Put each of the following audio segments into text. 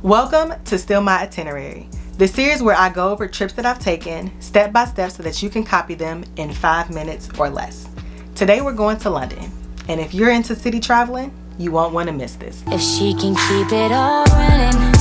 Welcome to Steal My Itinerary, the series where I go over trips that I've taken step by step so that you can copy them in 5 minutes or less. Today we're going to London, and if you're into city traveling, you won't want to miss this. If she can keep it all running,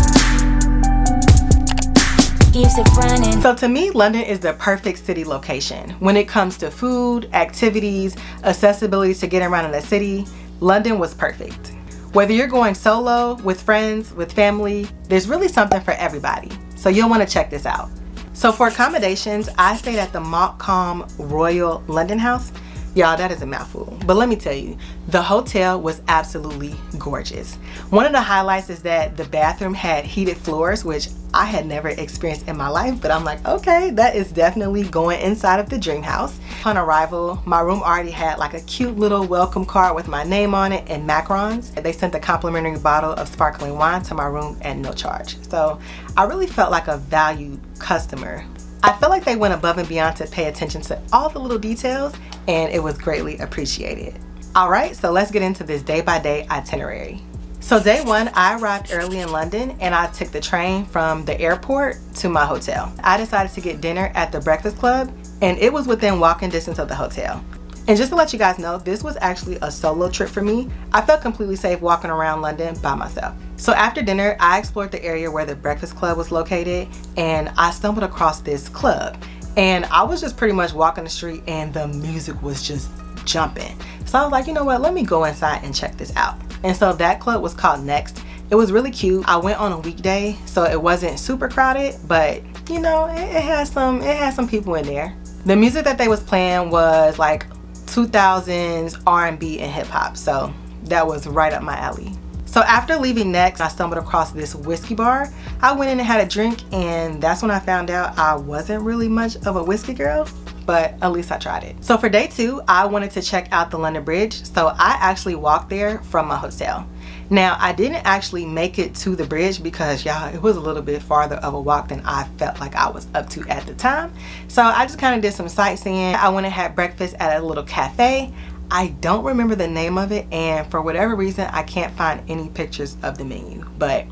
keeps it running. So to me, London is the perfect city location. When it comes to food, activities, accessibility to get around in the city, London was perfect. Whether you're going solo, with friends, with family, there's really something for everybody. So you'll want to check this out. So for accommodations, I stayed at the Montcalm Royal London House. Y'all, that is a mouthful. But let me tell you, the hotel was absolutely gorgeous. One of the highlights is that the bathroom had heated floors, which I had never experienced in my life, but I'm like, okay, that is definitely going inside of the dream house. On arrival, my room already had like a cute little welcome card with my name on it and macarons. They sent a complimentary bottle of sparkling wine to my room at no charge. So I really felt like a valued customer. I felt like they went above and beyond to pay attention to all the little details, and it was greatly appreciated. All right, so let's get into this day-by-day itinerary. So day one, I arrived early in London and I took the train from the airport to my hotel. I decided to get dinner at the Breakfast Club, and it was within walking distance of the hotel. And just to let you guys know, this was actually a solo trip for me. I felt completely safe walking around London by myself. So after dinner, I explored the area where the Breakfast Club was located, and I stumbled across this club. And I was just pretty much walking the street and the music was just jumping. So I was like, you know what, let me go inside and check this out. And so that club was called Next. It was really cute. I went on a weekday, so it wasn't super crowded, but you know, it had some people in there. The music that they was playing was like 2000s R&B and hip hop, so that was right up my alley. So after leaving Next, I stumbled across this whiskey bar. I went in and had a drink, and that's when I found out I wasn't really much of a whiskey girl, but at least I tried it. So for day two, I wanted to check out the London Bridge, so I actually walked there from my hotel. Now, I didn't actually make it to the bridge because, y'all, it was a little bit farther of a walk than I felt like I was up to at the time. So I just kind of did some sightseeing. I went and had breakfast at a little cafe. I don't remember the name of it, and for whatever reason, I can't find any pictures of the menu. But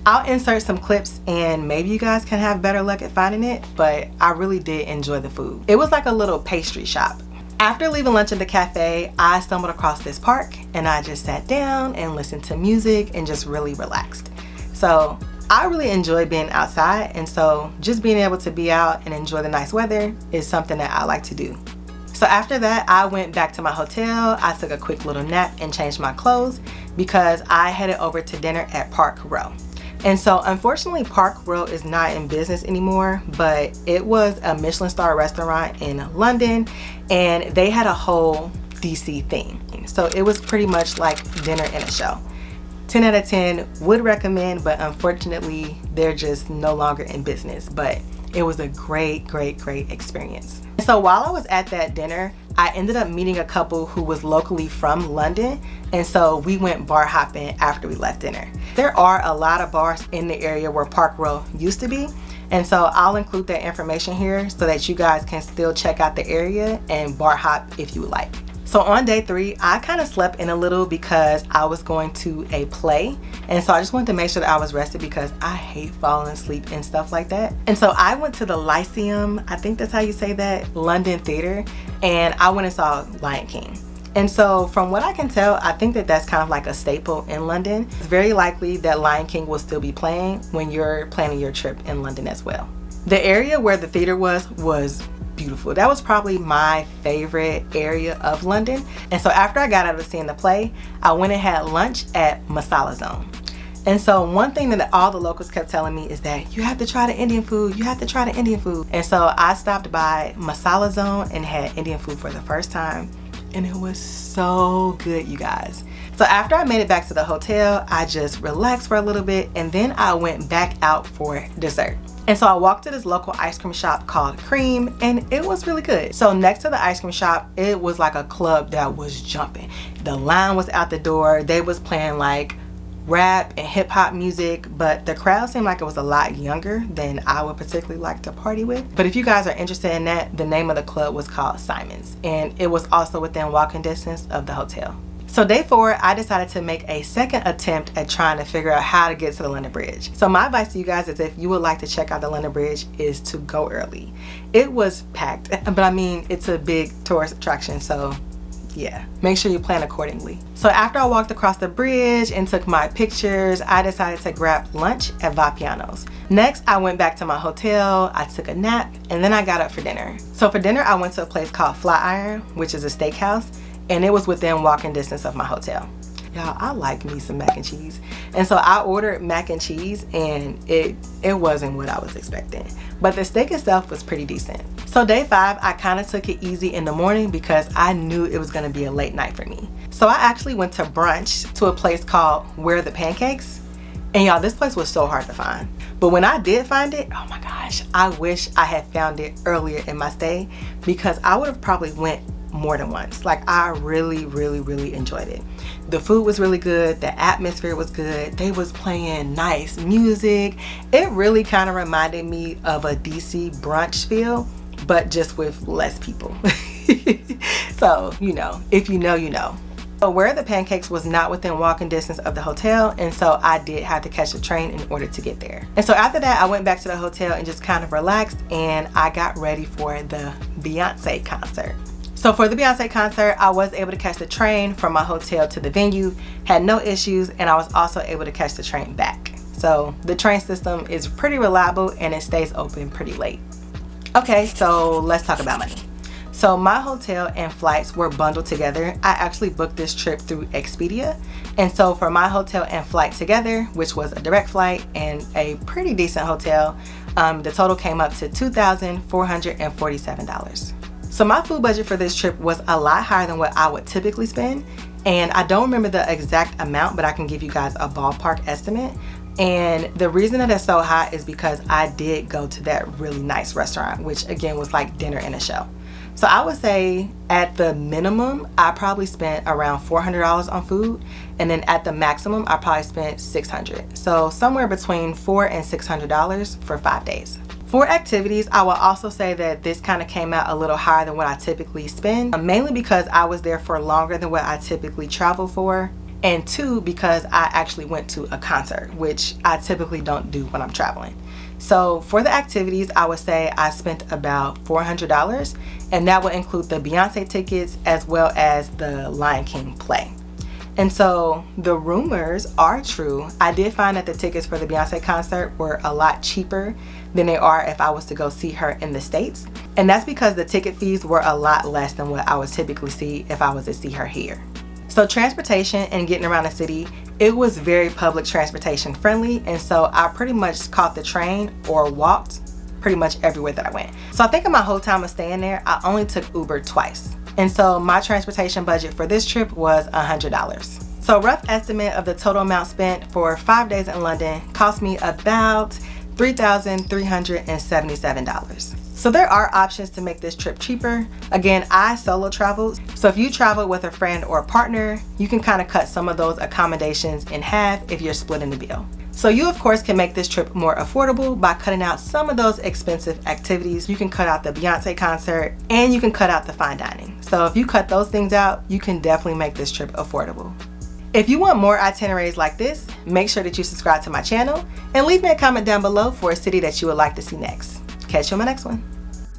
I'll insert some clips and maybe you guys can have better luck at finding it, but I really did enjoy the food. It was like a little pastry shop. After leaving lunch at the cafe, I stumbled across this park and I just sat down and listened to music and just really relaxed. So I really enjoy being outside, and so just being able to be out and enjoy the nice weather is something that I like to do. So after that, I went back to my hotel. I took a quick little nap and changed my clothes because I headed over to dinner at Park Row. And so unfortunately, Park Row is not in business anymore, but it was a Michelin star restaurant in London, and they had a whole DC theme. So it was pretty much like dinner and a show. 10 out of 10, would recommend, but unfortunately, they're just no longer in business. But it was a great experience. So while I was at that dinner, I ended up meeting a couple who was locally from London, and so we went bar hopping after we left dinner. There are a lot of bars in the area where Park Row used to be, and so I'll include that information here so that you guys can still check out the area and bar hop if you would like. So on day three, I kind of slept in a little because I was going to a play. And so I just wanted to make sure that I was rested because I hate falling asleep and stuff like that. And so I went to the Lyceum, I think that's how you say that, London Theater, and I went and saw Lion King. And so from what I can tell, I think that that's kind of like a staple in London. It's very likely that Lion King will still be playing when you're planning your trip in London as well. The area where the theater was beautiful. That was probably my favorite area of London. And so after I got out of seeing the play, I went and had lunch at Masala Zone. And so one thing that all the locals kept telling me is that you have to try the Indian food, you have to try the Indian food. And so I stopped by Masala Zone and had Indian food for the first time, and it was so good, you guys. So after I made it back to the hotel, I just relaxed for a little bit, and then I went back out for dessert. And so I walked to this local ice cream shop called Cream, and it was really good. So next to the ice cream shop, it was like a club that was jumping. The line was out the door. They was playing like rap and hip hop music, but the crowd seemed like it was a lot younger than I would particularly like to party with. But if you guys are interested in that, the name of the club was called Simon's, and it was also within walking distance of the hotel. So day 4, I decided to make a second attempt at trying to figure out how to get to the London Bridge. So my advice to you guys is, if you would like to check out the London Bridge, is to go early. It was packed, but I mean, it's a big tourist attraction, so yeah, make sure you plan accordingly. So after I walked across the bridge and took my pictures, I decided to grab lunch at Vapiano's. Next, I went back to my hotel, I took a nap, and then I got up for dinner. So for dinner, I went to a place called Flatiron, which is a steakhouse, and it was within walking distance of my hotel. Y'all, I like me some mac and cheese. And so I ordered mac and cheese, and it wasn't what I was expecting. But the steak itself was pretty decent. So day 5, I kind of took it easy in the morning because I knew it was gonna be a late night for me. So I actually went to brunch to a place called Where the Pancakes. And y'all, this place was so hard to find. But when I did find it, oh my gosh, I wish I had found it earlier in my stay, because I would have probably went more than once. Like, I really enjoyed it. The food was really good, the atmosphere was good, they was playing nice music. It really kind of reminded me of a DC brunch feel, but just with less people. So, you know, if you know, you know. So Where the Pancakes was not within walking distance of the hotel, and so I did have to catch the train in order to get there. And so after that, I went back to the hotel and just kind of relaxed, and I got ready for the Beyonce concert. So for the Beyonce concert, I was able to catch the train from my hotel to the venue, had no issues, and I was also able to catch the train back. So the train system is pretty reliable and it stays open pretty late. Okay, so let's talk about money. So my hotel and flights were bundled together. I actually booked this trip through Expedia. And so for my hotel and flight together, which was a direct flight and a pretty decent hotel, the total came up to $2,447. So my food budget for this trip was a lot higher than what I would typically spend. And I don't remember the exact amount, but I can give you guys a ballpark estimate. And the reason that it's so high is because I did go to that really nice restaurant, which again was like dinner and a show. So I would say at the minimum, I probably spent around $400 on food. And then at the maximum, I probably spent $600. So somewhere between $400 and $600 for 5 days. For activities, I will also say that this kind of came out a little higher than what I typically spend, mainly because I was there for longer than what I typically travel for. And 2, because I actually went to a concert, which I typically don't do when I'm traveling. So for the activities, I would say I spent about $400, and that would include the Beyonce tickets as well as the Lion King play. And so the rumors are true. I did find that the tickets for the Beyonce concert were a lot cheaper than they are if I was to go see her in the States. And that's because the ticket fees were a lot less than what I would typically see if I was to see her here. So transportation and getting around the city, it was very public transportation friendly, and so I pretty much caught the train or walked pretty much everywhere that I went. So I think in my whole time of staying there, I only took Uber twice. And so my transportation budget for this trip was $100. So a rough estimate of the total amount spent for 5 days in London cost me about $3,377. So there are options to make this trip cheaper. Again, I solo traveled, so if you travel with a friend or a partner, you can kind of cut some of those accommodations in half if you're splitting the bill. So you of course can make this trip more affordable by cutting out some of those expensive activities. You can cut out the Beyonce concert and you can cut out the fine dining. So if you cut those things out, you can definitely make this trip affordable. If you want more itineraries like this, make sure that you subscribe to my channel and leave me a comment down below for a city that you would like to see next. Catch you on my next one.